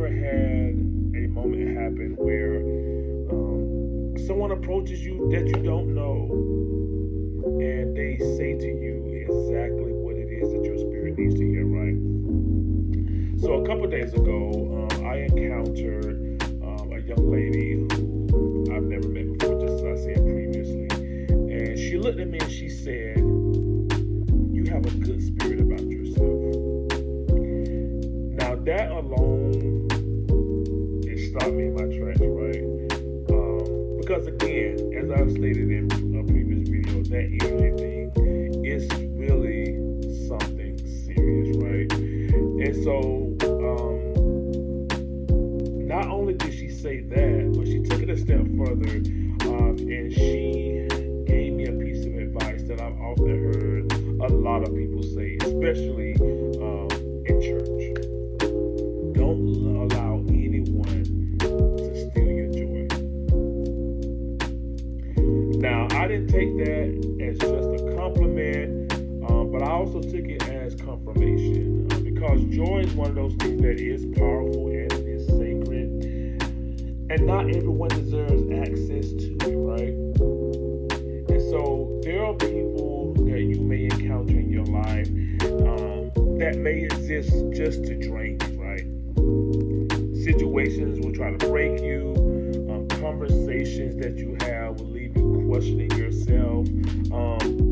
ever had a moment happen where someone approaches you that you don't know and they say to you exactly what it is that your spirit needs to hear, right? So a couple days ago, I encountered a young lady who I've never met before, just as I said previously. And she looked at me and she said, "You have a good spirit about yourself." Now that alone, it stopped me in my tracks, right? Because again, as I've stated in a previous video, that energy thing is really something serious, right? And so, not only did she say that, but she took it a step further, and she gave me a piece of advice that I've often heard a lot of people say, especially in church. Don't allow anyone to steal your joy. Now, I didn't take that as just a compliment, but I also took it as confirmation, because joy is one of those things that is powerful and it is sacred, and not everyone deserves access to it, right? And so there are people that you may encounter in your life that may exist just to drain you, right? Situations will try to break you. Conversations that you have will leave you questioning yourself.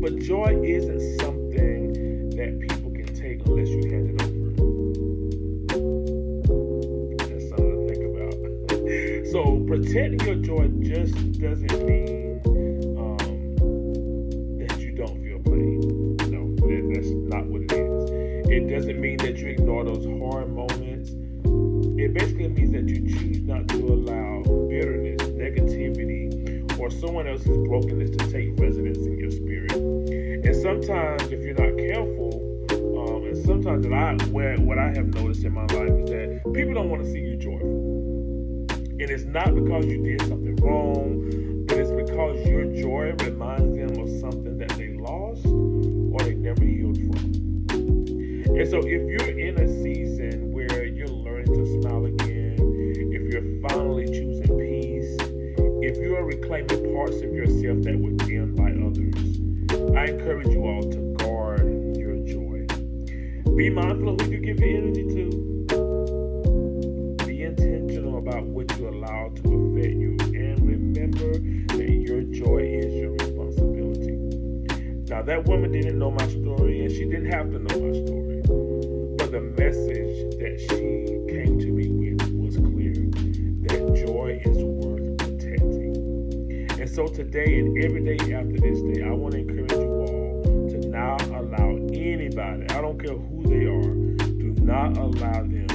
But joy isn't something that people can take unless you hand it over. That's something to think about. So protecting your joy just doesn't mean that you don't feel pain. No, that's not what it is. It doesn't mean that you ignore those hard moments. It basically means that you choose not to allow bitterness, negativity, or someone else's brokenness to take residence in your spirit. And sometimes, if you're not careful, and sometimes what I have noticed in my life is that people don't want to see you joyful. And it's not because you did something wrong, but it's because your joy reminds them of something that they lost or they never healed from. And so if you're in a season where you're learning to smile again, if you're finally choosing peace, if you are reclaiming parts of yourself that were dimmed by others, I encourage you all to guard your joy. Be mindful of who you give your energy to. Be intentional about what you allow to affect you, and remember that your joy is your responsibility. Now, that woman didn't know my story, and she didn't have to know my story. But the message that she came to me with was clear, that joy is worth protecting. And so today and every day after this day, I want to encourage you all to not allow anybody, I don't care who they are, do not allow them